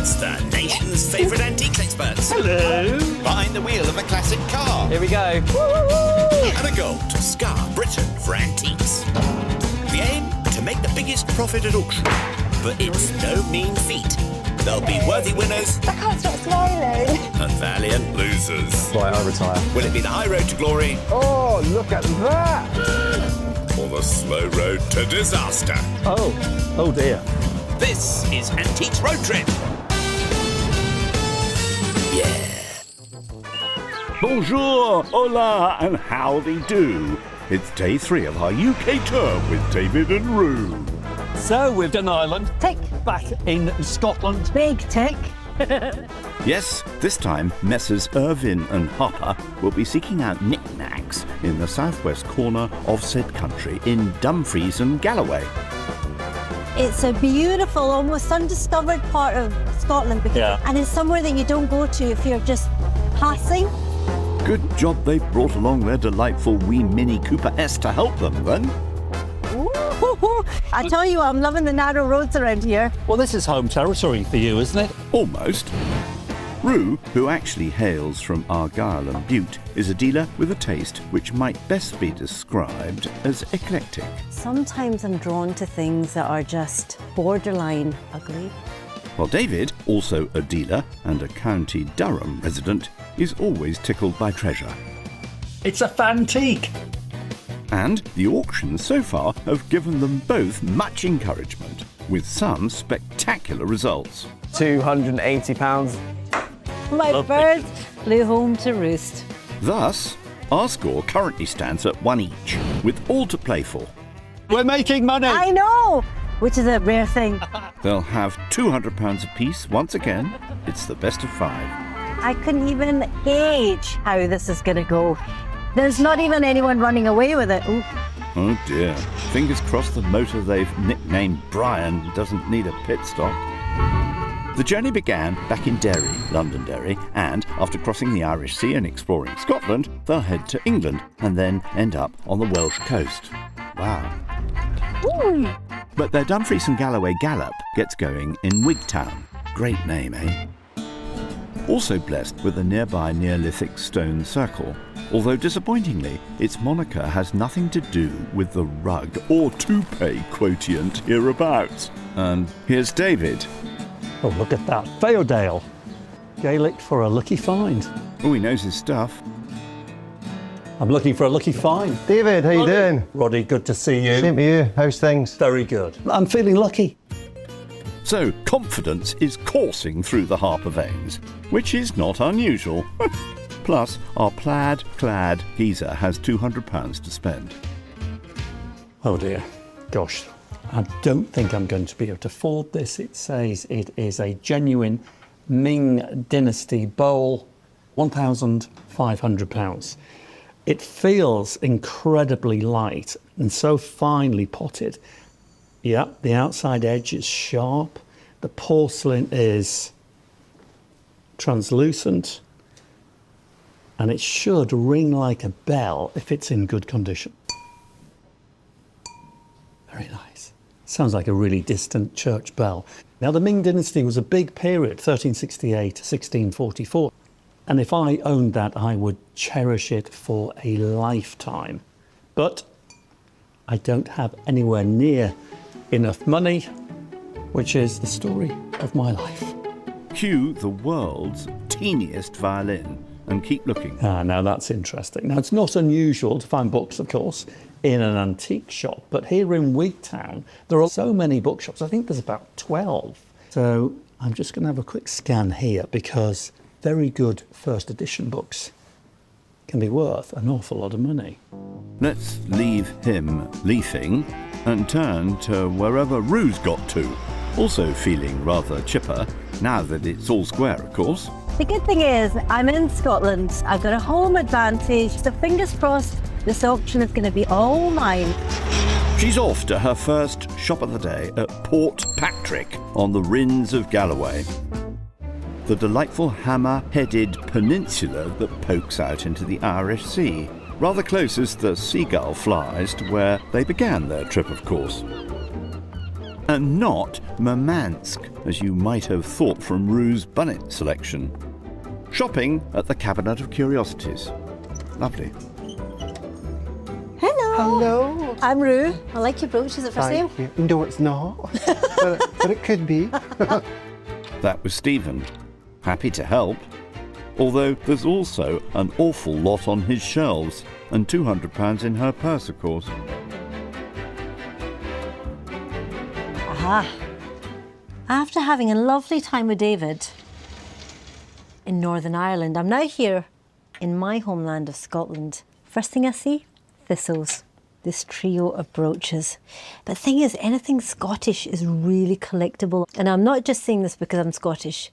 It's the nation's favourite antiques experts. Hello. Behind the wheel of a classic car. Here we go. And a goal to scar Britain for antiques. The aim? To make the biggest profit at auction. But it's no mean feat. There'll be worthy winners. I can't stop smiling. And valiant losers. Right, I'll retire. Will it be the high road to glory? Oh, look at that! Or the slow road to disaster? Oh dear. This is Antiques Road Trip. Yeah. Bonjour, hola, and howdy do. It's day 3 of our UK tour with David and Rue. So we've done Ireland. Tick. Back in Scotland. Big tick. Yes, this time Messrs Irvine and Hopper will be seeking out knickknacks in the southwest corner of said country in Dumfries and Galloway. It's a beautiful, almost undiscovered part of Scotland. And it's somewhere that you don't go to if you're just passing. Good job they brought along their delightful wee Mini Cooper S to help them then. I tell you what, I'm loving the narrow roads around here. Well, this is home territory for you, isn't it? Almost. Rue, who actually hails from Argyll and Bute, is a dealer with a taste which might best be described as eclectic. Sometimes I'm drawn to things that are just borderline ugly. While David, also a dealer and a County Durham resident, is always tickled by treasure. It's a fantique. And the auctions so far have given them both much encouragement, with some spectacular results. £280. My birds flew home to roost. Thus, our score currently stands at 1 each, with all to play for. We're making money. I know, which is a rare thing. They'll have £200 apiece once again. It's the best of 5. I couldn't even gauge how this is going to go. There's not even anyone running away with it. Ooh. Oh dear. Fingers crossed the motor they've nicknamed Brian doesn't need a pit stop. The journey began back in Derry, Londonderry, and after crossing the Irish Sea and exploring Scotland, they'll head to England and then end up on the Welsh coast. Wow. Ooh. But their Dumfries and Galloway Gallop gets going in Wigtown. Great name, eh? Also blessed with a nearby Neolithic stone circle, although disappointingly, its moniker has nothing to do with the rug or toupee quotient hereabouts. And here's David. Oh, look at that. Faildale. Gaelic for a lucky find. Oh, he knows his stuff. I'm looking for a lucky find. David, how you doing? Roddy, good to see you. Same to you. How's things? Very good. I'm feeling lucky. So, confidence is coursing through the Harper veins, which is not unusual. Plus, our plaid-clad geezer has £200 to spend. Oh dear. Gosh, I don't think I'm going to be able to afford this. It says it is a genuine Ming Dynasty bowl, £1,500. It feels incredibly light and so finely potted. Yeah, the outside edge is sharp. The porcelain is translucent. And it should ring like a bell if it's in good condition. Very nice. Sounds like a really distant church bell. Now, the Ming Dynasty was a big period, 1368 to 1644. And if I owned that, I would cherish it for a lifetime. But I don't have anywhere near enough money, which is the story of my life. Cue the world's teeniest violin and keep looking. Now that's interesting. Now, it's not unusual to find books, of course, in an antique shop, but here in Wigtown, there are so many bookshops. I think there's about 12. So I'm just going to have a quick scan here because very good first edition books can be worth an awful lot of money. Let's leave him leafing and turn to wherever Rue's got to, also feeling rather chipper, now that it's all square, of course. The good thing is, I'm in Scotland. I've got a home advantage, so fingers crossed this auction is going to be all mine. She's off to her first shop of the day at Port Patrick on the Rins of Galloway. The delightful hammer-headed peninsula that pokes out into the Irish Sea, rather close as the seagull flies to where they began their trip, of course. And not Murmansk, as you might have thought from Rue's Bunnet selection. Shopping at the Cabinet of Curiosities. Lovely. Hello. Hello. I'm Rue. I like your brooch. Is it for sale? Thank you. No, it's not. but it could be. That was Stephen. Happy to help. Although there's also an awful lot on his shelves, and £200 in her purse, of course. Aha. After having a lovely time with David in Northern Ireland, I'm now here in my homeland of Scotland. First thing I see, thistles. This trio of brooches. But the thing is, anything Scottish is really collectible. And I'm not just saying this because I'm Scottish.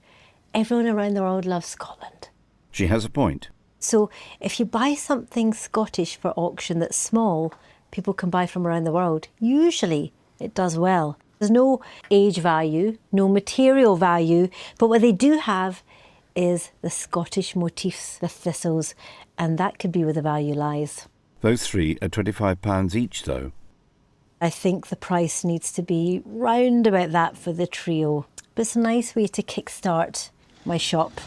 Everyone around the world loves Scotland. She has a point. So if you buy something Scottish for auction that's small, people can buy from around the world. Usually it does well. There's no age value, no material value, but what they do have is the Scottish motifs, the thistles, and that could be where the value lies. Those three are £25 each, though. I think the price needs to be round about that for the trio. But it's a nice way to kickstart my shop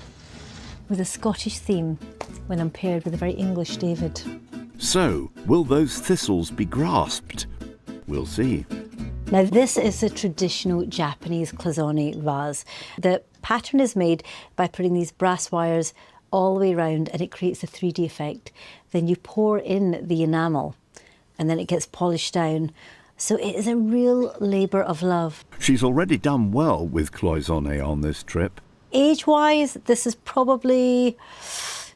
with a Scottish theme when I'm paired with a very English David. So, will those thistles be grasped? We'll see. Now this is a traditional Japanese cloisonne vase. The pattern is made by putting these brass wires all the way around and it creates a 3D effect. Then you pour in the enamel and then it gets polished down. So it is a real labour of love. She's already done well with cloisonne on this trip. Age-wise, this is probably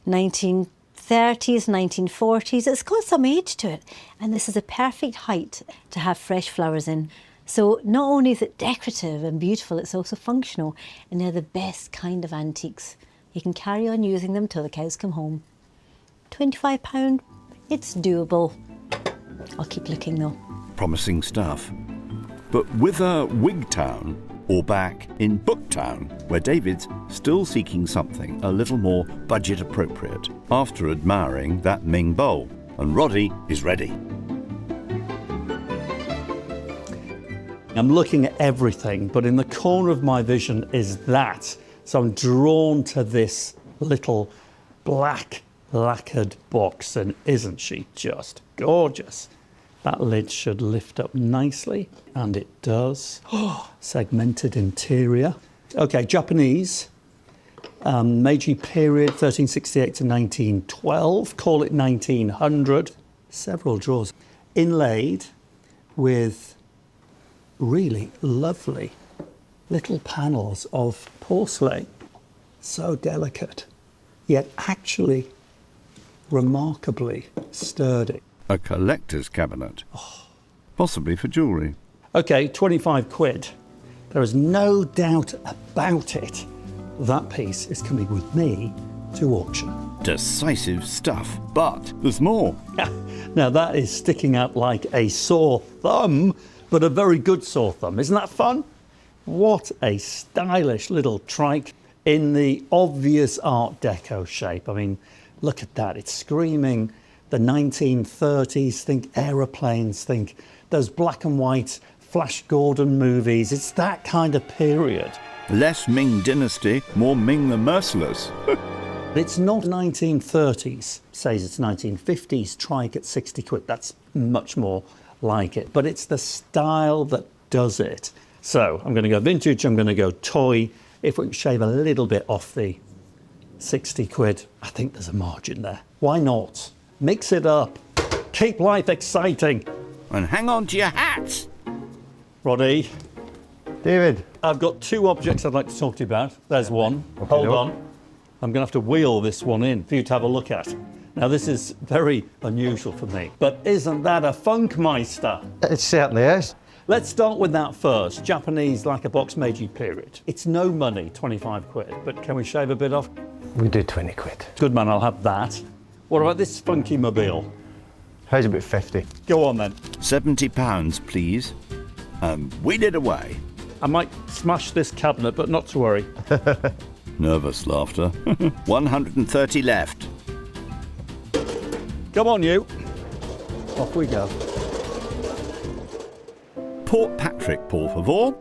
1930s, 1940s. It's got some age to it. And this is a perfect height to have fresh flowers in. So not only is it decorative and beautiful, it's also functional. And they're the best kind of antiques. You can carry on using them till the cows come home. £25, it's doable. I'll keep looking though. Promising stuff. But with a Wigtown, or back in Booktown, where David's still seeking something a little more budget appropriate after admiring that Ming bowl. And Roddy is ready. I'm looking at everything, but in the corner of my vision is that. So I'm drawn to this little black lacquered box, and isn't she just gorgeous? That lid should lift up nicely, and it does. Oh, segmented interior. Okay, Japanese, Meiji period, 1368 to 1912, call it 1900. Several drawers. Inlaid with really lovely little panels of porcelain. So delicate, yet actually remarkably sturdy. A collector's cabinet. Possibly for jewellery. Okay, 25 quid. There is no doubt about it. That piece is coming with me to auction. Decisive stuff. But there's more. Now that is sticking out like a sore thumb, but a very good sore thumb. Isn't that fun? What a stylish little trike in the obvious Art Deco shape. I mean, look at that. It's screaming the 1930s, think aeroplanes, think those black and white Flash Gordon movies. It's that kind of period. Less Ming dynasty, more Ming the Merciless. It's not 1930s, says it's 1950s trike at 60 quid. That's much more like it. But it's the style that does it. So I'm going to go vintage, I'm going to go toy. If we can shave a little bit off the 60 quid, I think there's a margin there. Why not? Mix it up. Keep life exciting. And hang on to your hats. Roddy, David. I've got two objects I'd like to talk to you about. There's one. Hold on. I'm going to have to wheel this one in for you to have a look at. Now, this is very unusual for me, but isn't that a Funkmeister? It certainly is. Let's start with that first. Japanese lacquer box Meiji period. It's no money, 25 quid, but can we shave a bit off? We do 20 quid. Good man, I'll have that. What about this funky mobile? How's about 50? Go on then. £70, please. Wheel it away. I might smash this cabinet, but not to worry. Nervous laughter. 130 left. Come on, you. Off we go. Port Patrick, por favor,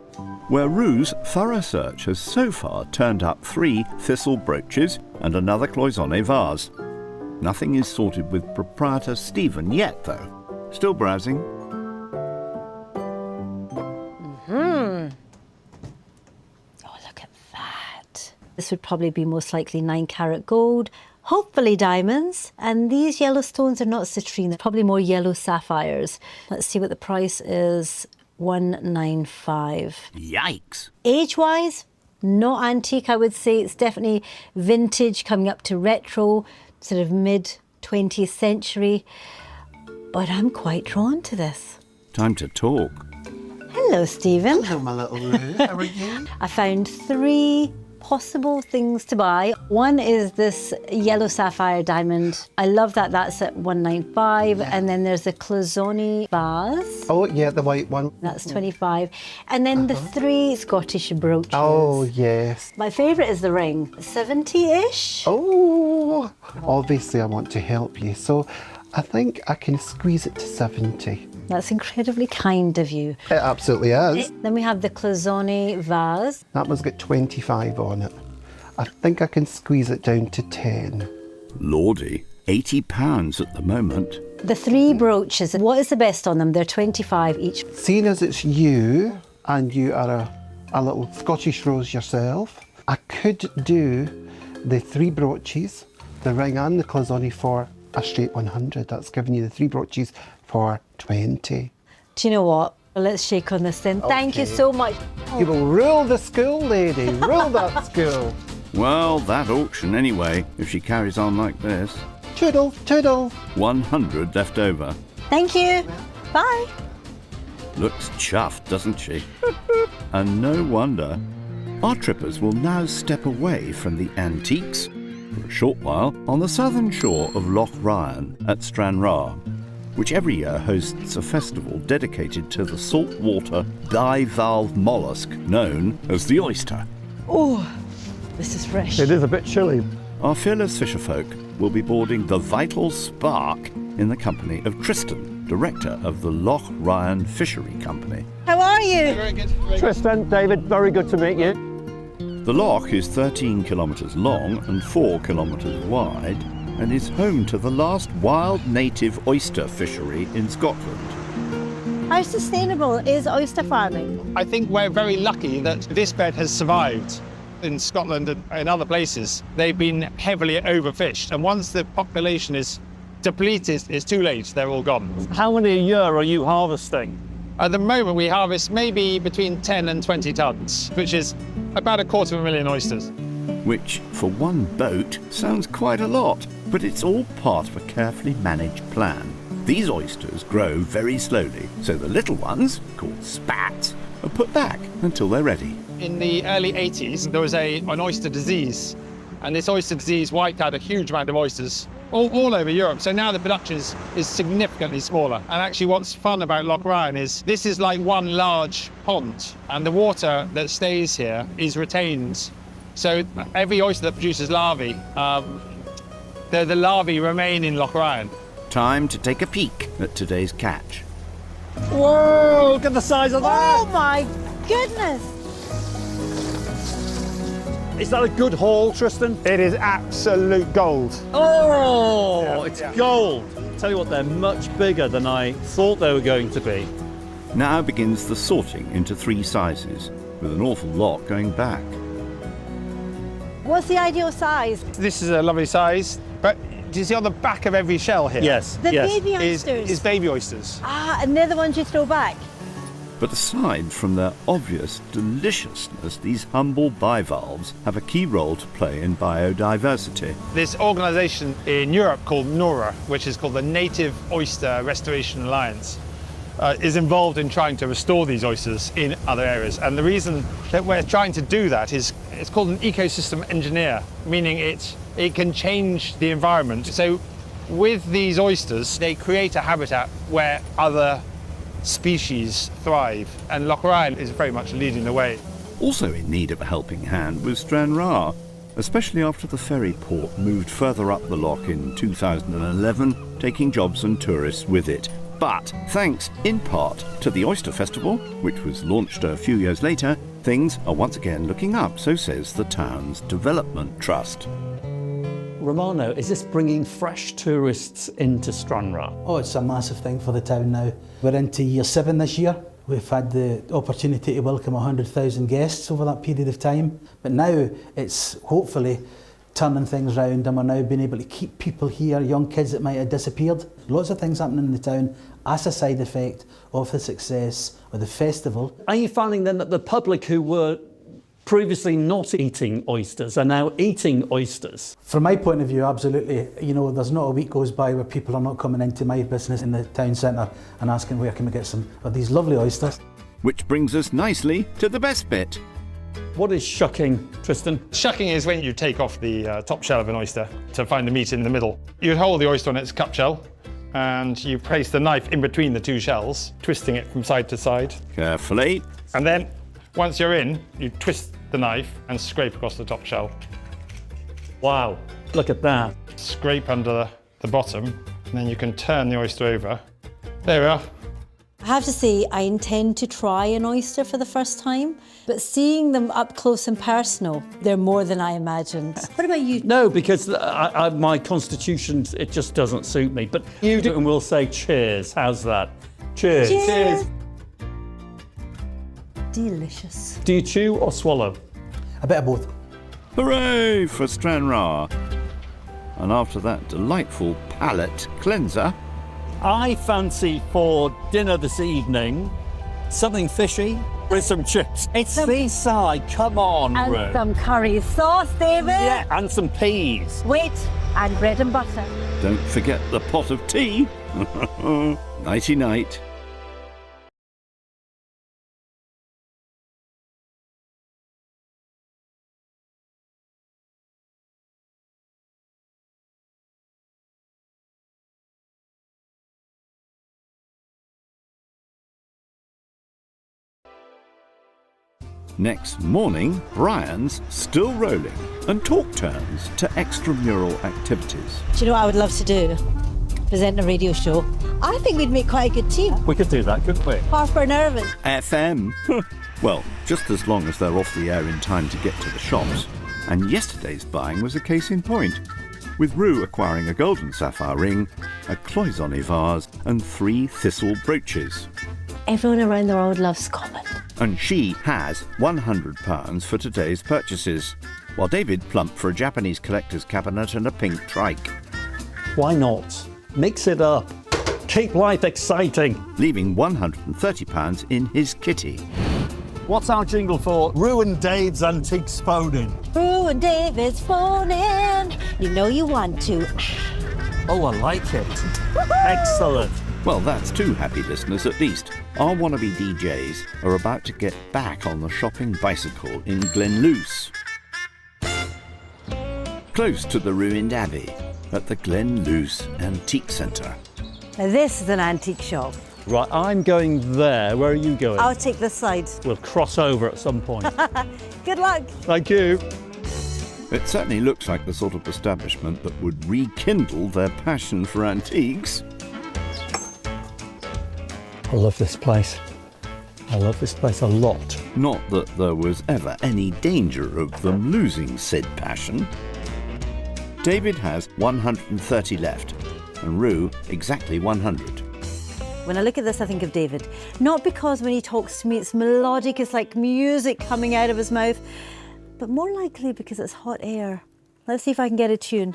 where Rue's thorough search has so far turned up 3 thistle brooches and another cloisonne vase. Nothing is sorted with proprietor Stephen yet, though. Still browsing. Oh, look at that. This would probably be most likely 9-carat gold, hopefully diamonds. And these yellow stones are not citrine, they're probably more yellow sapphires. Let's see what the price is. 195. Yikes. Age-wise, not antique, I would say. It's definitely vintage, coming up to retro, sort of mid-20th century. But I'm quite drawn to this. Time to talk. Hello, Stephen. Hello, my little Rue. How are you? I found 3 possible things to buy. One is this yellow sapphire diamond. I love that. That's at 195. Yeah. And then there's a cloisonne vase. Oh, yeah, the white one. That's 25. And then the 3 Scottish brooches. Oh, yes. My favourite is the ring. 70-ish. Oh, obviously I want to help you. So I think I can squeeze it to 70. That's incredibly kind of you. It absolutely is. Then we have the cloisonne vase. That one's got 25 on it. I think I can squeeze it down to 10. Lordy, £80 at the moment. The 3 brooches. What is the best on them? They're 25 each. Seeing as it's you, and you are a little Scottish rose yourself, I could do the 3 brooches, the ring and the cloisonne for a straight 100. That's giving you the 3 brooches for 20. Do you know what? Well, let's shake on this then. Thank you Okay. so much. You will rule the school, lady. Rule that school. Well, that auction anyway, if she carries on like this. Toodle, toodle. 100 left over. Thank you. Bye. Looks chuffed, doesn't she? And no wonder. Our trippers will now step away from the antiques for a short while on the southern shore of Loch Ryan at Stranraer, which every year hosts a festival dedicated to the saltwater bivalve mollusk known as the oyster. Oh, this is fresh. It is a bit chilly. Our fearless fisherfolk will be boarding the Vital Spark in the company of Tristan, director of the Loch Ryan Fishery Company. How are you? Very good. Tristan, David, very good to meet you. The loch is 13 kilometres long and 4 kilometres wide and is home to the last wild native oyster fishery in Scotland. How sustainable is oyster farming? I think we're very lucky that this bed has survived. In Scotland and in other places, they've been heavily overfished, and once the population is depleted, it's too late, they're all gone. How many a year are you harvesting? At the moment, we harvest maybe between 10 and 20 tons, which is about 250,000 oysters. Which, for one boat, sounds quite a lot, but it's all part of a carefully managed plan. These oysters grow very slowly, so the little ones, called spats, are put back until they're ready. In the early 80s, there was an oyster disease, and this oyster disease wiped out a huge amount of oysters all over Europe. So now the production is significantly smaller. And actually what's fun about Loch Ryan is this is like one large pond, and the water that stays here is retained. So every oyster that produces larvae, the larvae remain in Loch Ryan. Time to take a peek at today's catch. Whoa, look at the size of that! Oh my goodness! Is that a good haul, Tristan? It is absolute gold. Oh, it's gold. Tell you what, they're much bigger than I thought they were going to be. Now begins the sorting into 3 sizes, with an awful lot going back. What's the ideal size? This is a lovely size, but do you see on the back of every shell here? Yes, The yes. baby Is oysters. baby oysters. Ah, and they're the ones you throw back. But aside from their obvious deliciousness, these humble bivalves have a key role to play in biodiversity. This organisation in Europe called NORA, which is called the Native Oyster Restoration Alliance, is involved in trying to restore these oysters in other areas. And the reason that we're trying to do that is it's called an ecosystem engineer, meaning it can change the environment. So with these oysters, they create a habitat where other species thrive, and Loch Ryan is very much leading the way. Also in need of a helping hand was Stranraer, especially after the ferry port moved further up the loch in 2011, taking jobs and tourists with it. But thanks in part to the Oyster Festival, which was launched a few years later, things are once again looking up, so says the town's development trust. Romano, is this bringing fresh tourists into Stranraer? Oh, it's a massive thing for the town now. We're into year 7 this year. We've had the opportunity to welcome 100,000 guests over that period of time. But now it's hopefully turning things round, and we're now being able to keep people here, young kids that might have disappeared. Lots of things happening in the town as a side effect of the success of the festival. Are you finding then that the public who were previously not eating oysters are now eating oysters? From my point of view, absolutely. You know, there's not a week goes by where people are not coming into my business in the town centre and asking where can we get some of these lovely oysters. Which brings us nicely to the best bit. What is shucking, Tristan? Shucking is when you take off the top shell of an oyster to find the meat in the middle. You'd hold the oyster on its cup shell and you place the knife in between the two shells, twisting it from side to side. Carefully. And then, once you're in, you twist the knife and scrape across the top shell. Wow, look at that. Scrape under the bottom, and then you can turn the oyster over. There we are. I have to say, I intend to try an oyster for the first time, but seeing them up close and personal, they're more than I imagined. What about you? No, because my constitution, it just doesn't suit me. But you do, and we'll say cheers. How's that? Cheers. Cheers. Delicious. Do you chew or swallow? A bit of both. Hooray for Stranraer. And after that delightful palate cleanser, I fancy for dinner this evening something fishy with some chips. It's seaside, come on, And Ru. some curry sauce, David. Yeah, and some peas. Wait, and bread and butter. don't forget the pot of tea. Nighty night. Next morning, Brian's still rolling and talk turns to extramural activities. Do you know what I would love to do? Present a radio show. I think we'd make quite a good team. We could do that, couldn't we? Harper and Irvin. FM. Well, just as long as they're off the air in time to get to the shops. And yesterday's buying was a case in point, with Ru acquiring a golden sapphire ring, a cloisonne vase and 3 thistle brooches. Everyone around the world loves Scotland. And she has £100 for today's purchases, while David plumped for a Japanese collector's cabinet and a pink trike, Why not? Mix it up. Keep life exciting. leaving £130 in his kitty. What's our jingle for? Ru and Dave's Antiques Phoning. Ru and David's phoning. You know you want to. Oh, I like it. Excellent. Well, that's 2 happy listeners at least. Our wannabe DJs are about to get back on the shopping bicycle in Glenluce, close to the ruined abbey at the Glenluce Antique Centre. Now this is an antique shop. Right, I'm going there. Where are you going? I'll take this side. We'll cross over at some point. Good luck. Thank you. It certainly looks like the sort of establishment that would rekindle their passion for antiques. I love this place. I love this place a lot. Not that there was ever any danger of them losing said passion. David has 130 left, and Ru exactly 100. When I look at this, I think of David. Not because when he talks to me, it's melodic, it's like music coming out of his mouth, but more likely because it's hot air. Let's see if I can get a tune.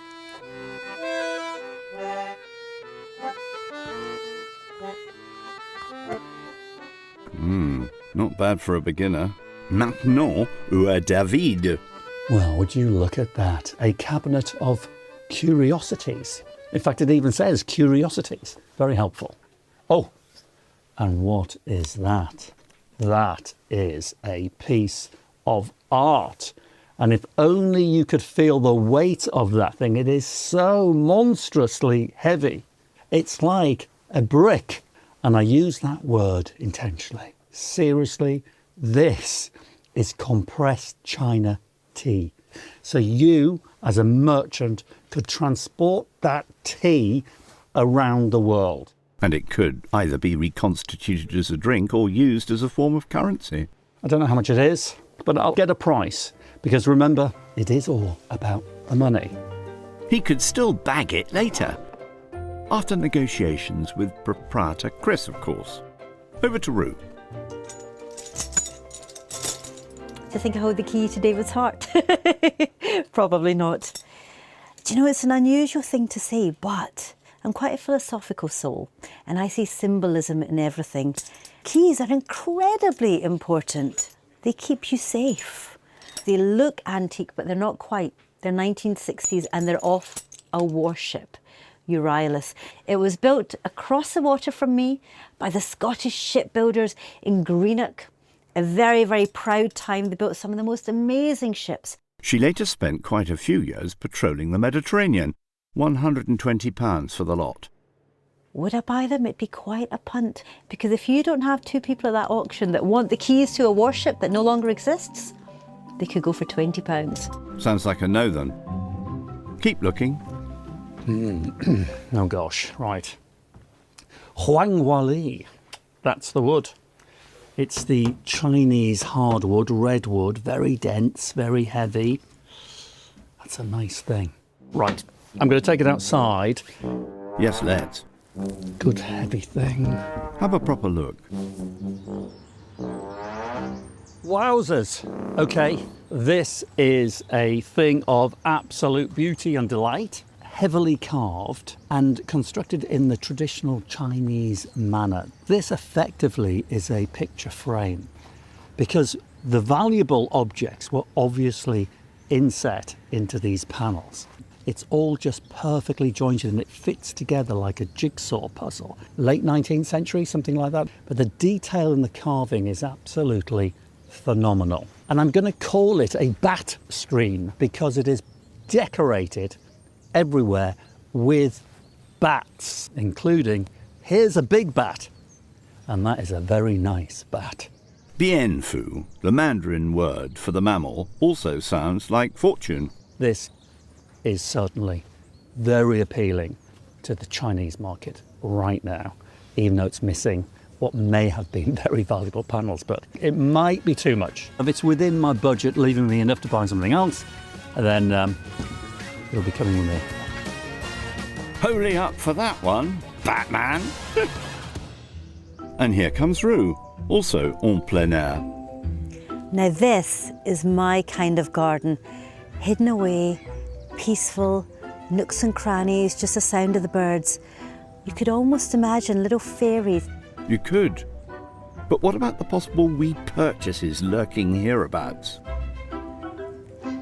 Not bad for a beginner. Maintenant, où est David? Well, would you look at that? A cabinet of curiosities. In fact, it even says curiosities. Very helpful. Oh, and what is that? That is a piece of art. And if only you could feel the weight of that thing. It is so monstrously heavy. It's like a brick. And I use that word intentionally. Seriously, this is compressed China tea. So you, as a merchant, could transport that tea around the world. And it could either be reconstituted as a drink or used as a form of currency. I don't know how much it is, but I'll get a price. Because remember, it is all about the money. He could still bag it later. After negotiations with proprietor Chris, of course. Over to Rue. Do you think I hold the key to David's heart? Probably not. Do you know, it's an unusual thing to say, but I'm quite a philosophical soul and I see symbolism in everything. Keys are incredibly important. They keep you safe. They look antique, but they're not quite. They're 1960s and they're off a warship, Euryalus. It was built across the water from me by the Scottish shipbuilders in Greenock. A very, very proud time. They built some of the most amazing ships. She later spent quite a few years patrolling the Mediterranean. £120 for the lot. Would I buy them? It'd be quite a punt. Because if you don't have two people at that auction that want the keys to a warship that no longer exists, they could go for £20. Sounds like a no then. Keep looking. Oh gosh, right. Huang Wali, that's the wood. It's the Chinese hardwood, redwood, very dense, very heavy. That's a nice thing. Right, I'm going to take it outside. Yes, let's. Good heavy thing. Have a proper look. Wowzers. Okay, this is a thing of absolute beauty and delight. Heavily carved and constructed in the traditional Chinese manner. This effectively is a picture frame because the valuable objects were obviously inset into these panels. It's all just perfectly jointed and it fits together like a jigsaw puzzle. Late 19th century, something like that. But the detail in the carving is absolutely phenomenal. And I'm going to call it a bat screen because it is decorated everywhere with bats, including, here's a big bat, and that is a very nice bat. Bien Phu, the Mandarin word for the mammal, also sounds like fortune. This is certainly very appealing to the Chinese market right now, even though it's missing what may have been very valuable panels, but it might be too much. If it's within my budget, leaving me enough to buy something else, then it'll be coming with me. Wholly up for that one, Batman. And here comes Rue, also en plein air. Now this is my kind of garden. Hidden away, peaceful, nooks and crannies, just the sound of the birds. You could almost imagine little fairies. You could. But what about the possible wee purchases lurking hereabouts?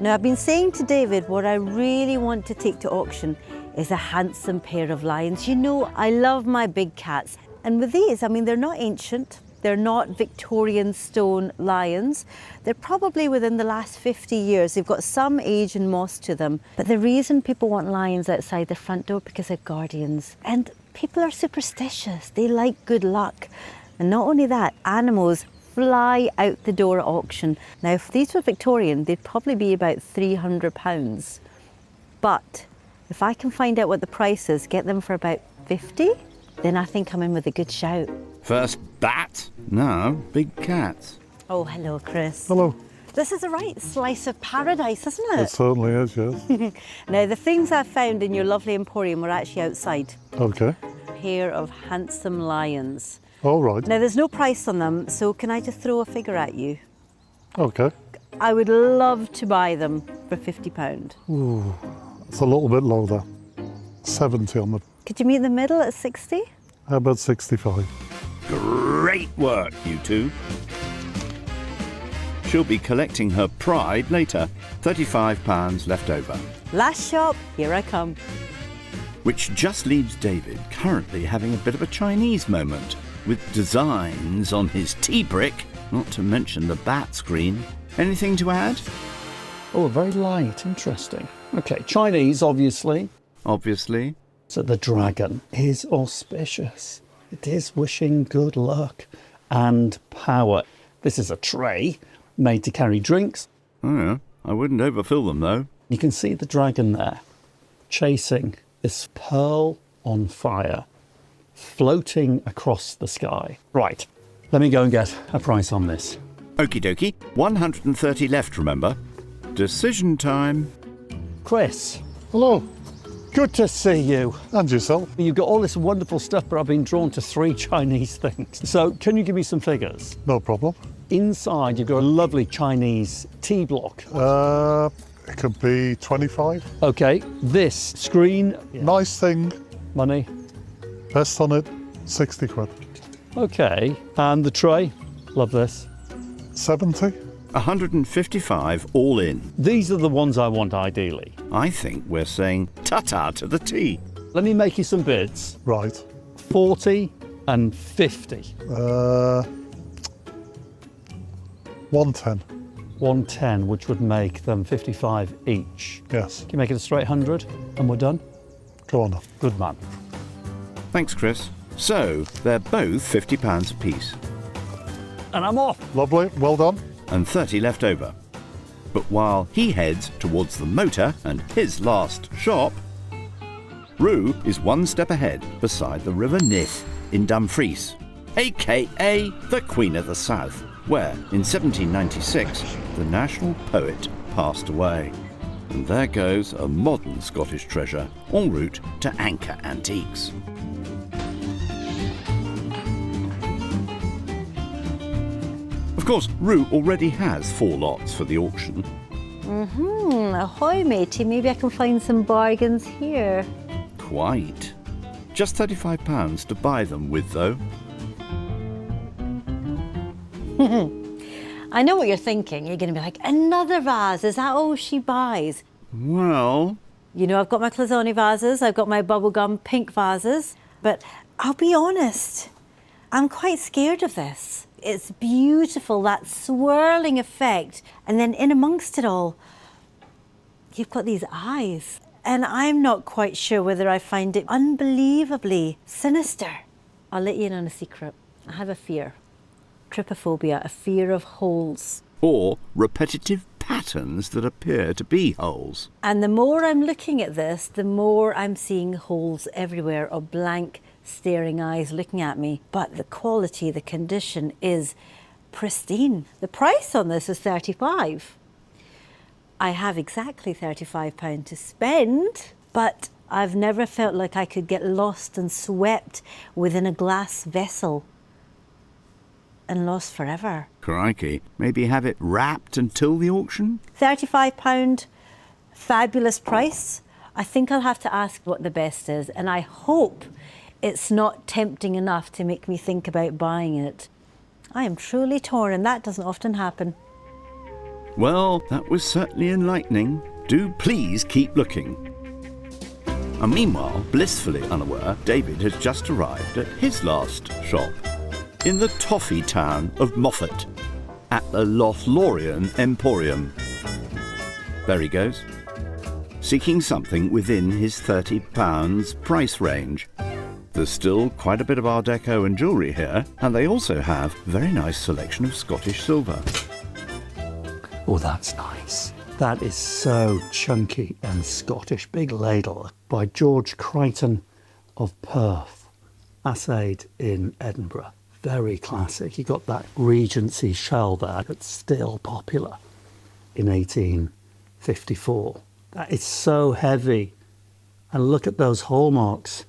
Now I've been saying to David what I really want to take to auction is a handsome pair of lions. You know, I love my big cats. And with these, I mean, they're not ancient. They're not Victorian stone lions. They're probably within the last 50 years. They've got some age and moss to them. But the reason people want lions outside their front door because they're guardians. And people are superstitious. They like good luck. And not only that, animals fly out the door at auction. Now, if these were Victorian, they'd probably be about £300. But if I can find out what the price is, get them for about 50, then I think I'm in with a good shout. First bat, now big cats. Oh, hello, Chris. Hello. This is a right slice of paradise, isn't it? It certainly is, yes. Now, the things I found in your lovely emporium were actually outside. Okay. A pair of handsome lions. All right. Now, there's no price on them, so can I just throw a figure at you? Okay. I would love to buy them for £50. Ooh, it's a little bit low there. 70 on the... Could you meet in the middle at 60? How about 65? Great work, you two. She'll be collecting her pride later. £35 left over. Last shop, here I come. Which just leaves David currently having a bit of a Chinese moment with designs on his tea brick, not to mention the bat screen. Anything to add? Oh, very light, interesting. Okay, Chinese, obviously. Obviously. So the dragon is auspicious. It is wishing good luck and power. This is a tray made to carry drinks. Oh, yeah. I wouldn't overfill them, though. You can see the dragon there, chasing this pearl on fire. floating across the sky. Right, let me go and get a price on this. Okie dokie. 130 left, remember. Decision time. Chris, Hello. good to see you. And yourself? You've got all this wonderful stuff, but I've been drawn to 3 Chinese things. So can you give me some figures? No problem. Inside, you've got a lovely Chinese tea block. It could be 25. Okay, this screen, Nice thing. money. Best on it, 60 quid. Okay, and the tray, love this. 70. 155 all in. These are the ones I want ideally. I think we're saying ta-ta to the tea. Let me make you some bids. Right. 40 and 50. 110. 110, which would make them 55 each. Yes. Can you make it a straight 100 and we're done? Go on then. Good man. Thanks, Chris. So, they're both £50 apiece And I'm off. Lovely. Well done. and 30 left over. But while he heads towards the motor and his last shop, Rue is one step ahead beside the River Nith in Dumfries, aka the Queen of the South, where in 1796 the national poet passed away. And there goes a modern Scottish treasure en route to Anchor Antiques. Of course, Rue already has 4 lots for the auction. Ahoy, matey. Maybe I can find some bargains here. Quite. Just £35 to buy them with, though. I know what you're thinking. You're going to be like, another vase, is that all she buys? Well, You know, I've got my Cloisonne vases, I've got my bubblegum pink vases, but I'll be honest, I'm quite scared of this. It's beautiful, that swirling effect, and then in amongst it all, you've got these eyes. And I'm not quite sure whether I find it unbelievably sinister. I'll let you in on a secret. I have a fear. Trypophobia, a fear of holes. or repetitive patterns that appear to be holes. And the more I'm looking at this, the more I'm seeing holes everywhere, or blank staring eyes looking at me. But the quality, the condition is pristine. The price on this is £35. I have exactly £35 to spend, but I've never felt like I could get lost and swept within a glass vessel and lost forever. Crikey, maybe have it wrapped until the auction? £35, fabulous price. I think I'll have to ask what the best is, and I hope it's not tempting enough to make me think about buying it. I am truly torn, and that doesn't often happen. Well, that was certainly enlightening. Do please keep looking. And meanwhile, blissfully unaware, David has just arrived at his last shop, in the toffee town of MOffat, at the Lothlorien Emporium. There he goes, seeking something within his £30 price range. There's still quite a bit of Art Deco and jewellery here, and they also have a very nice selection of Scottish silver. Oh, that's nice. That is so chunky and Scottish. Big Ladle by George Crichton of Perth, assayed in Edinburgh. Very classic. You got that Regency shell there that's still popular in 1854. That is so heavy. And look at those hallmarks.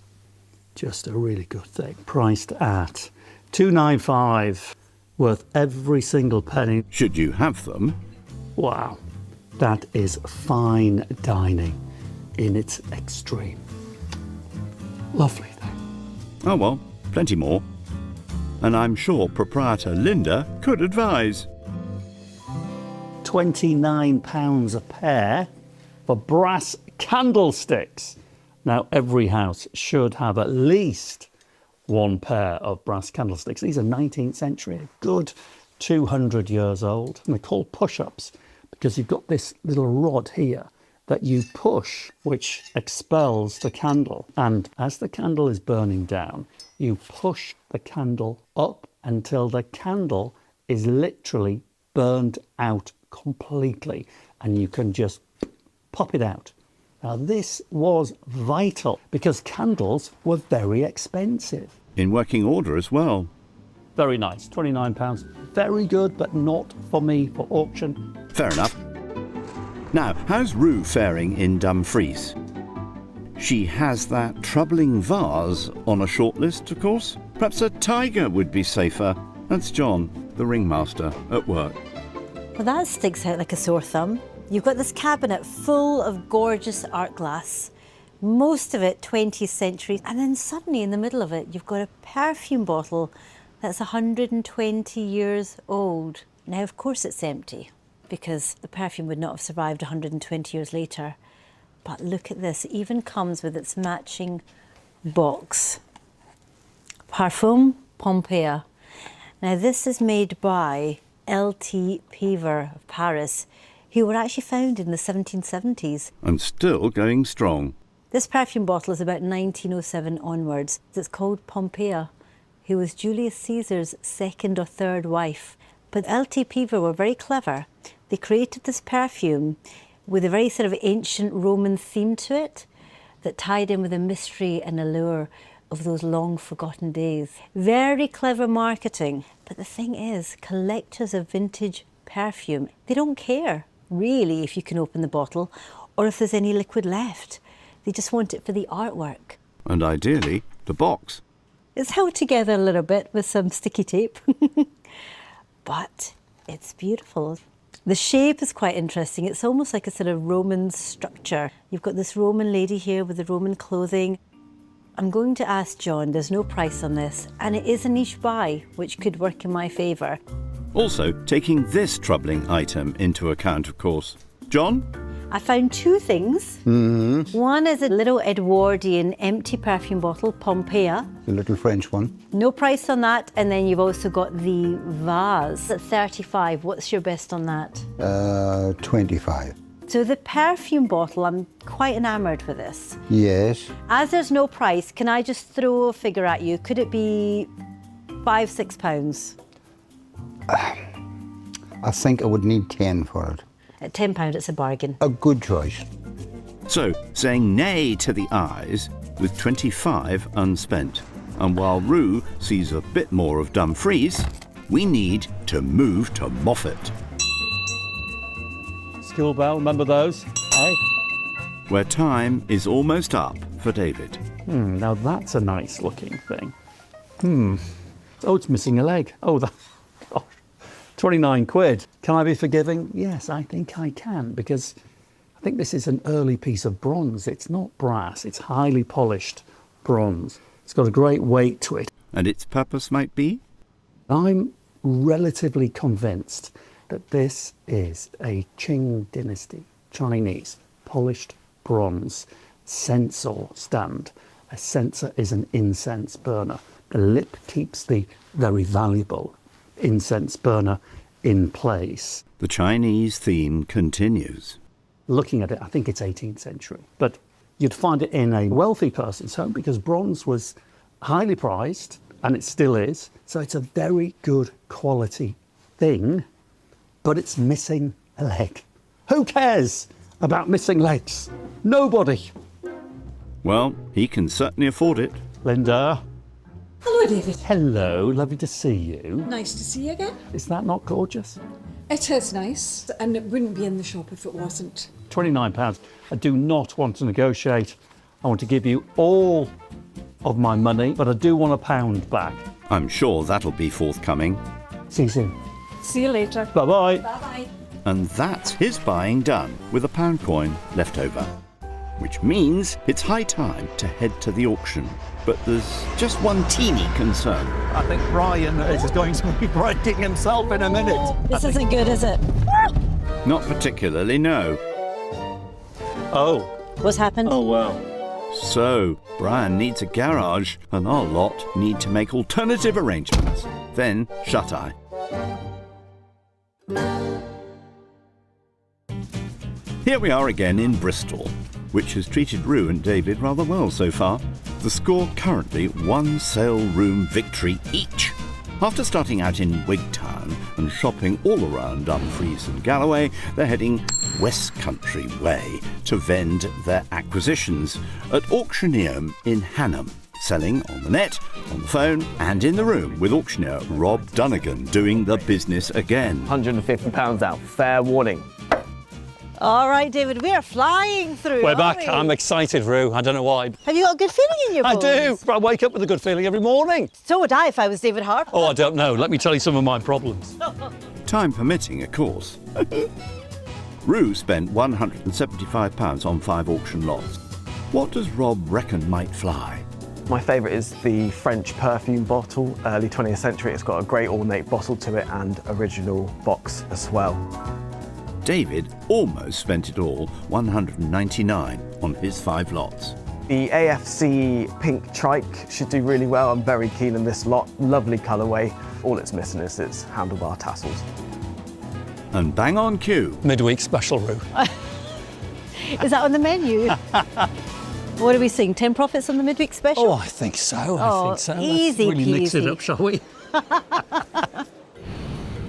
Just a really good thing. Priced at £295, worth every single penny. Should you have them? Wow, that is fine dining in its extreme. Lovely thing. Oh well, plenty more. And I'm sure proprietor Linda could advise. £29 a pair for brass candlesticks. Now, every house should have at least one pair of brass candlesticks. These are 19th century, a good 200 years old. And they're called push-ups because you've got this little rod here that you push, which expels the candle. And as the candle is burning down, you push the candle up until the candle is literally burned out completely, and you can just pop it out. Now, this was vital because candles were very expensive. In working order as well. Very nice, £29. Very good, but not for me for auction. Fair enough. Now, how's Rue faring in Dumfries? She has that troubling vase on a short list, of course. Perhaps a tiger would be safer. That's John, the ringmaster, at work. Well, that sticks out like a sore thumb. You've got this cabinet full of gorgeous art glass, most of it 20th century, and then suddenly in the middle of it, you've got a perfume bottle that's 120 years old. Now, of course it's empty, because the perfume would not have survived 120 years later. But look at this, it even comes with its matching box. Parfum Pompeia. Now, this is made by L.T. Pever of Paris, who were actually founded in the 1770s. And still going strong. This perfume bottle is about 1907 onwards. It's called Pompeia, who was Julius Caesar's second or third wife. But L.T. Pever were very clever. They created this perfume with a very sort of ancient Roman theme to it that tied in with the mystery and allure of those long forgotten days. Very clever marketing. But the thing is, collectors of vintage perfume, they don't care really if you can open the bottle or if there's any liquid left. They just want it for the artwork. And ideally, the box. It's held together a little bit with some sticky tape. But it's beautiful. The shape is quite interesting. It's almost like a sort of Roman structure. You've got this Roman lady here with the Roman clothing. I'm going to ask John, there's no price on this, and it is a niche buy, which could work in my favour. Also, taking this troubling item into account, of course. John? I found two things. One is a little Edwardian empty perfume bottle, Pompeia. The little French one. No price on that. And then you've also got the vase at 35. What's your best on that? 25. So the perfume bottle, I'm quite enamoured with this. Yes. As there's no price, can I just throw a figure at you? Could it be £5–6? I think I would need 10 for it. At £10, it's a bargain. A good choice. So, saying nay to the eyes with 25 unspent. And while Rue sees a bit more of Dumfries, we need to move to MOffat. School bell, remember those? Hey? Where time is almost up for David. Now that's a nice looking thing. Oh, it's missing a leg. Oh, that. Oh, 29 quid. Can I be forgiving? Yes, I think I can, because I think this is an early piece of bronze. It's not brass, it's highly polished bronze. It's got a great weight to it. And its purpose might be? I'm relatively convinced that this is a Qing dynasty, Chinese, polished bronze censer stand. A censer is an incense burner. The lip keeps the very valuable incense burner in place. The Chinese theme continues. Looking at it, I think it's 18th century. But you'd find it in a wealthy person's home because bronze was highly prized, and it still is. So it's a very good quality thing, but it's missing a leg. Who cares about missing legs? Nobody. Well, he can certainly afford it. Linda. Hello, David. Hello, lovely to see you. Nice to see you again. Is that not gorgeous? It is nice, and it wouldn't be in the shop if it wasn't. £29. I do not want to negotiate. I want to give you all of my money, but I do want £1 back. I'm sure that'll be forthcoming. See you soon. See you later. Bye-bye. Bye-bye. And that's his buying done, with a £1 coin left over. Which means it's high time to head to the auction. But there's just one teeny concern. I think Brian is going to be breaking himself in a minute. This isn't good, is it? Not particularly, no. Oh. What's happened? Oh, wow. So, Brian needs a garage, and our lot need to make alternative arrangements. Then, shut-eye. Here we are again in Bristol, which has treated Rue and David rather well so far. The score currently 1 sale room victory each. After starting out in Wigtown and shopping all around Dumfries and Galloway, they're heading West Country way to vend their acquisitions at Auctioneum in Hanham, selling on the net, on the phone and in the room with auctioneer Rob Dunnigan doing the business again. £150 out, fair warning. All right, David, we are flying through. We're aren't back. we? I'm excited, Roo. I don't know why. Have you got a good feeling in your I bones? do. I wake up with a good feeling every morning. So would I if I was David Harper. Oh, I don't know. Let me tell you some of my problems. Time permitting, of course. Roo spent £175 on 5 auction lots. What does Rob reckon might fly? My favourite is the French perfume bottle, early 20th century. It's got a great ornate bottle to it and original box as well. David almost spent it all, £199 on his 5 lots. The AFC pink trike should do really well. I'm very keen on this lot. Lovely colourway. All it's missing is its handlebar tassels. And bang on cue. Midweek special, Roo. Is that on the menu? What are we seeing? 10 profits on the midweek special? Oh, I think so. I think so. Easy Let's really mix it peasy. up, shall we?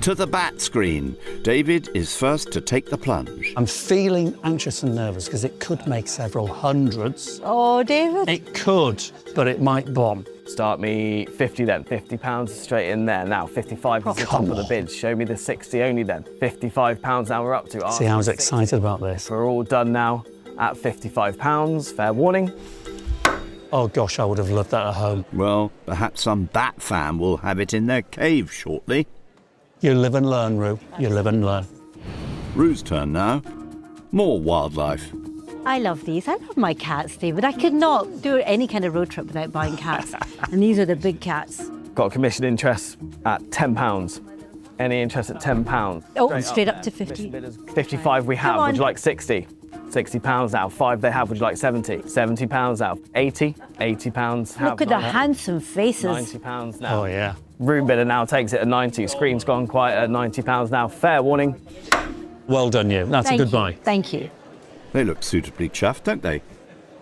To the bat screen. David is first to take the plunge. I'm feeling anxious and nervous because it could make several hundreds. Oh, David. It could, but it might bomb. Start me 50 then, £50 straight in there. Now 55 is the top of the bids. Show me the 60 only then. £55 now we're up to. See, I was excited about this. We're all done now at £55. Fair warning. Oh gosh, I would have loved that at home. Well, perhaps some bat fan will have it in their cave shortly. You live and learn, Roo. You live and learn. Roo's turn now. More wildlife. I love these. I love my cats, David. I could not do any kind of road trip without buying cats. And these are the big cats. Got a commission interest at £10. Any interest at £10? Oh, straight up to 50. 55 we have. Come on. Would you like 60? £60 out. 5 they have. Would you like 70? £70 out. 80? £80 have. Look at the handsome faces. £90 now. Oh, yeah. Room bidder now takes it at 90. Screen's gone quiet at £90 now. Fair warning. Well done, you. That's Thank a good you. buy. Thank you. They look suitably chuffed, don't they?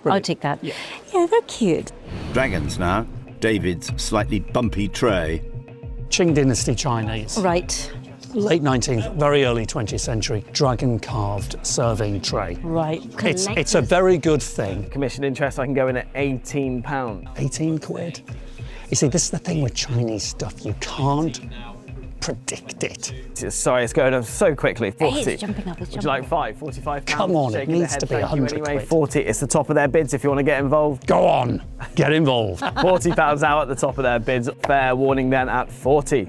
I'll take that. Yeah, they're cute. Dragons now. David's slightly bumpy tray. Qing Dynasty Chinese. Right. Late 19th, very early 20th century, dragon-carved serving tray. Right. It's a very good thing. Commission interest, I can go in at £18. 18 quid. You see, this is the thing with Chinese stuff. You can't predict it. Sorry, it's going on so quickly. 40. It's jumping up, it's Would you like 5? £45? Come on, it Shaking the needs head, to be thank you 100 anyway. quid. 40, it's the top of their bids if you want to get involved. Go on, get involved. £40 out at the top of their bids. Fair warning then at 40.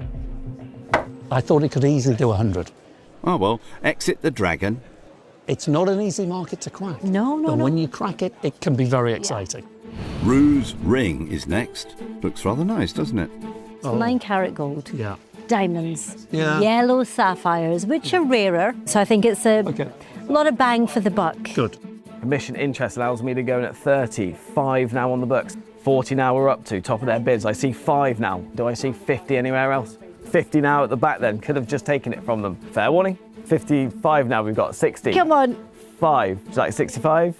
I thought it could easily do 100. Oh, well, exit the dragon. It's not an easy market to crack. No. But when you crack it, it can be very exciting. Roo's ring is next. Looks rather nice, doesn't it? It's 9-carat gold. Yeah. Diamonds. Yeah. Yellow sapphires, which are rarer. So I think it's a lot of bang for the buck. Good. Commission interest allows me to go in at 30. 5 now on the books. 40 now we're up to. Top of their bids. I see 5 now. Do I see 50 anywhere else? 50 now at the back then. Could have just taken it from them. Fair warning. 55 now we've got. 60. Come on. 5. Would you like 65?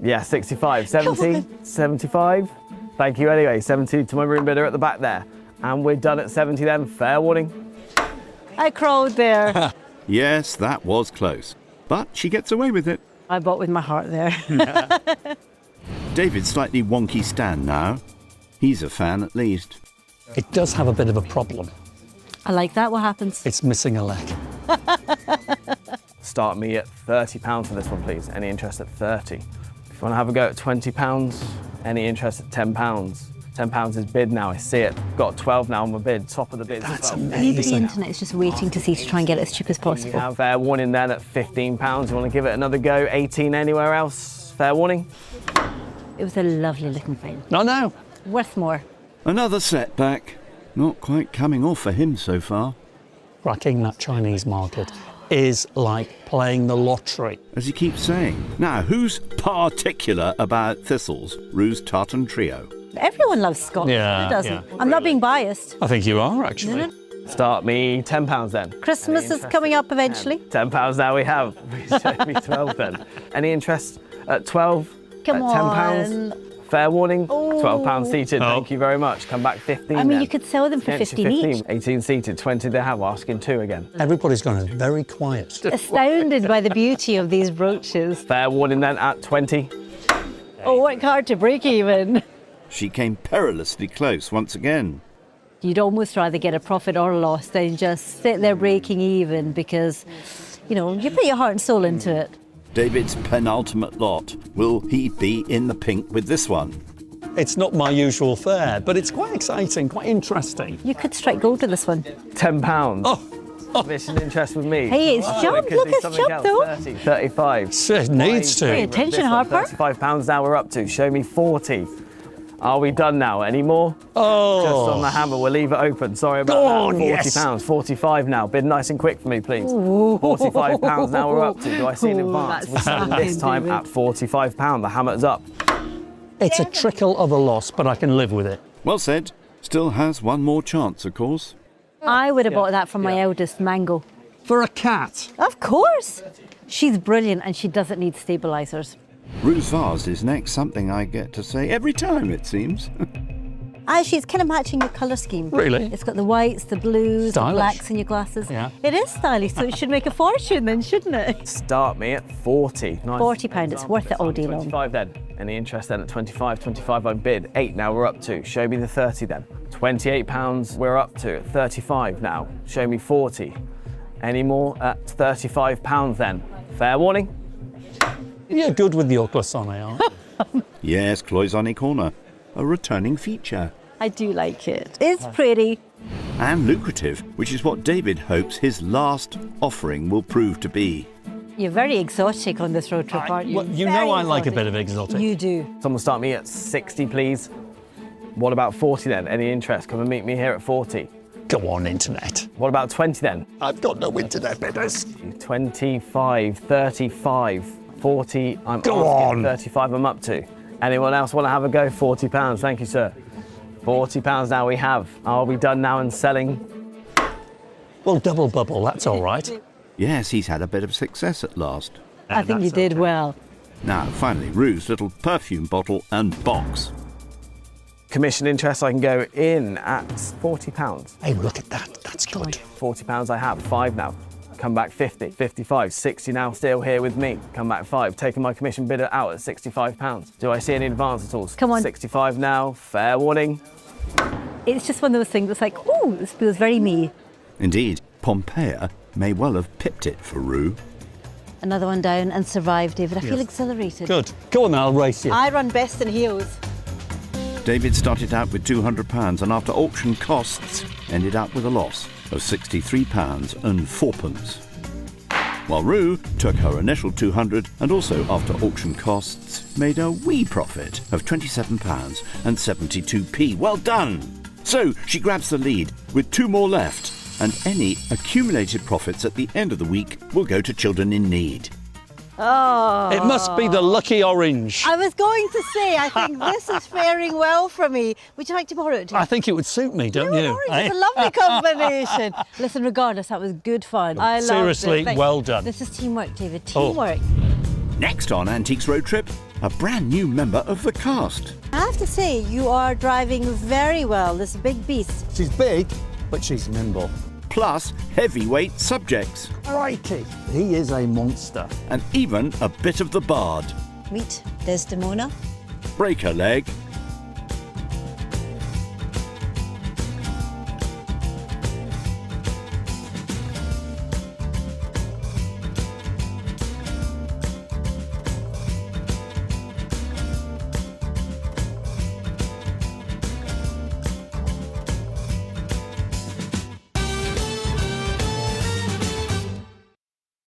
Yeah, 65. 70. 75. Thank you anyway. 70 to my room bidder at the back there. And we're done at 70 then. Fair warning. I crawled there. Yes, that was close. But she gets away with it. I bought with my heart there. David's slightly wonky stand now. He's a fan at least. It does have a bit of a problem. I like that. What happens? It's missing a leg. Start me at £30 for this one, please. Any interest at 30? If you want to have a go at £20, any interest at £10? £10 is bid now, I see it. Got 12 now on my bid, top of the bid. That's Maybe the amazing. internet is just waiting to see to try and get it as cheap as You possible. have fair warning then at £15. You want to give it another go? 18 anywhere else? Fair warning. It was a lovely looking thing. No. Worth more. Another setback. Not quite coming off for him so far. Cracking that Chinese market is like playing the lottery. As he keeps saying. Now, who's particular about thistles? Roo's Tartan Trio. Everyone loves Scotland. Yeah, Who doesn't? yeah. I'm not being biased. I think you are, actually. Start me £10 then. Christmas is coming up eventually. £10 now we have. Show me 12 then. Any interest at 12? Come at on. £10? Fair warning, £12 seated, thank you very much. Come back 15 I mean, then. you could sell them for Against 15 your each. 18 seated, 20 they have, asking 2 again. Everybody's gone very quiet. Astounded by the beauty of these brooches. Fair warning then at 20. Oh, work hard to break even. She came perilously close once again. You'd almost rather get a profit or a loss than just sit there breaking even because, you know, you put your heart and soul into it. David's penultimate lot. Will he be in the pink with this one? It's not my usual fare, but it's quite exciting, quite interesting. You could strike gold with this one. £10. Oh. Mission interest with me. Hey, it's jumped. Look, it's jumped though. 30, 35. It needs to. Pay attention, Harper. £35 now we're up to. Show me 40. Are we done now? Any more? Oh. Just on the hammer, we'll leave it open. Sorry about that. £40, yes. 45 now. Bid nice and quick for me, please. £45 now we're up to. Do I see an advance? We're selling this time at £45. The hammer's up. It's a trickle of a loss, but I can live with it. Well said. Still has one more chance, of course. I would have bought that from my eldest, Mango. For a cat? Of course. She's brilliant and she doesn't need stabilisers. Rue's vase is next, something I get to say every time, it seems. Actually, it's kind of matching your colour scheme. Really? It's got the whites, the blues, Stylish. the blacks in your glasses. Yeah. It is stylish, so it should make a fortune then, shouldn't it? Start me at 40. Nice. £40, it's worth it all day long. 25 then. Any interest then at 25? 25 I bid. 8 now we're up to. Show me the 30 then. £28 we're up to. At 35 now. Show me 40. Any more at £35 then. Fair warning. You're good with your cloisonne, aren't you? Yes, cloisonne corner. A returning feature. I do like it. It's pretty. And lucrative, which is what David hopes his last offering will prove to be. You're very exotic on this road trip, aren't you? Well, you Very know I like a exotic. bit of exotic. You do. Someone start me at 60 please. What about 40 then? Any interest? Come and meet me here at 40. Go on, internet. What about 20 then? I've got no internet bidders. 25, 35, 40. I'm Go asking. on. 35 I'm up to. Anyone else want to have a go? £40. Thank you, sir. £40 now we have. Are we done now and selling? Well, double bubble, that's all right. Yes, he's had a bit of success at last. I think you did well. Now, finally, Rue's little perfume bottle and box. Commission interest, I can go in at £40. Hey, look at that. That's good. £40 I have. 5 now. Come back 50, 55, 60 now still here with me. Come back 5, taking my commission bidder out at £65. Do I see any advance at all? Come on. 65 now, fair warning. It's just one of those things that's like, ooh, this feels very me. Indeed, Pompeia may well have pipped it for Rue. Another one down and survive, David. I feel exhilarated. Good. Go on, I'll race you. I run best in heels. David started out with £200 and after auction costs ended up with a loss of £63 and 4pence. While Rue took her initial £200 and also after auction costs made a wee profit of £27 and 72p. Well done! So she grabs the lead with 2 more left and any accumulated profits at the end of the week will go to children in need. Oh. It must be the lucky orange. I was going to say, I think this is faring well for me. Would you like to borrow it? I think it would suit me, don't you? It's a lovely combination. Listen, regardless, that was good fun. I loved Seriously, it. Thank- well done. This is teamwork, David. Oh. Teamwork. Next on Antiques Road Trip, a brand new member of the cast. I have to say, you are driving very well, this big beast. She's big, but she's nimble. Plus heavyweight subjects. Righty. He is a monster. And even a bit of the bard. Meet Desdemona. Break a leg